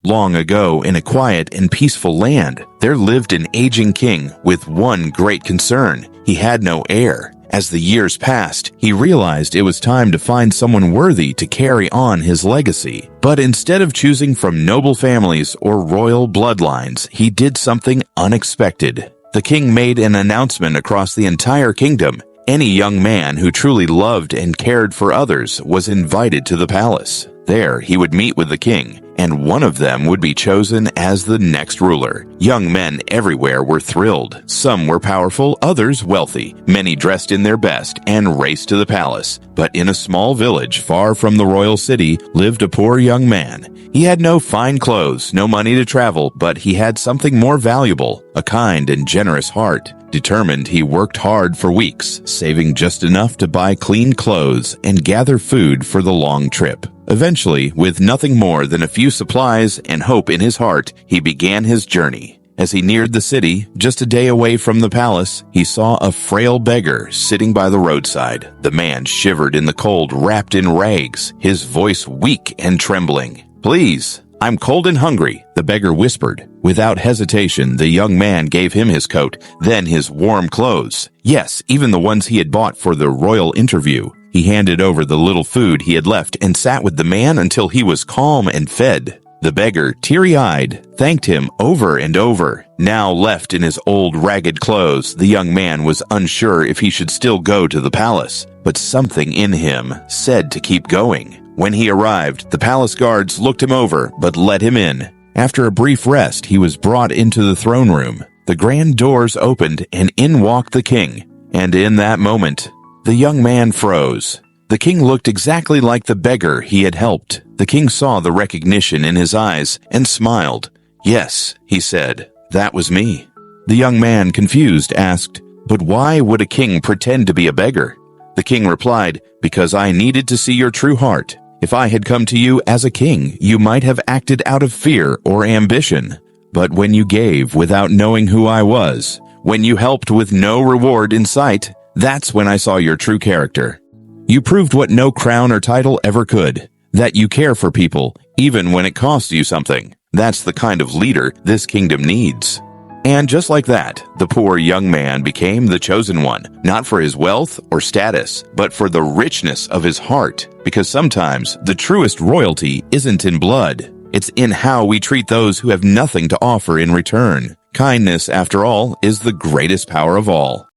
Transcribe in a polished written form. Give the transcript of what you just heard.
Long ago, in a quiet and peaceful land, there lived an aging king with one great concern. He had no heir. As the years passed, he realized it was time to find someone worthy to carry on his legacy. But instead of choosing from noble families or royal bloodlines, he did something unexpected. The king made an announcement across the entire kingdom. Any young man who truly loved and cared for others was invited to the palace. There, he would meet with the king, and one of them would be chosen as the next ruler. Young men everywhere were thrilled. Some were powerful, others wealthy. Many dressed in their best and raced to the palace. But in a small village far from the royal city lived a poor young man. He had no fine clothes, no money to travel, but he had something more valuable, a kind and generous heart. Determined, he worked hard for weeks, saving just enough to buy clean clothes and gather food for the long trip. Eventually, with nothing more than a few supplies and hope in his heart, he began his journey. As he neared the city, just a day away from the palace, he saw a frail beggar sitting by the roadside. The man shivered in the cold, wrapped in rags, his voice weak and trembling. "Please, I'm cold and hungry," the beggar whispered. Without hesitation, the young man gave him his coat, then his warm clothes. Yes, even the ones he had bought for the royal interview. He handed over the little food he had left and sat with the man until he was calm and fed. The beggar, teary-eyed, thanked him over and over. Now left in his old ragged clothes, the young man was unsure if he should still go to the palace, but something in him said to keep going. When he arrived, the palace guards looked him over, but let him in. After a brief rest, he was brought into the throne room. The grand doors opened, and in walked the king. And in that moment, the young man froze. The king looked exactly like the beggar he had helped. The king saw the recognition in his eyes and smiled. "Yes," he said, "that was me." The young man, confused, asked, "But why would a king pretend to be a beggar?" The king replied, "Because I needed to see your true heart. If I had come to you as a king, you might have acted out of fear or ambition. But when you gave without knowing who I was, when you helped with no reward in sight, that's when I saw your true character. You proved what no crown or title ever could, that you care for people, even when it costs you something. That's the kind of leader this kingdom needs." And just like that, the poor young man became the chosen one, not for his wealth or status, but for the richness of his heart. Because sometimes the truest royalty isn't in blood. It's in how we treat those who have nothing to offer in return. Kindness, after all, is the greatest power of all.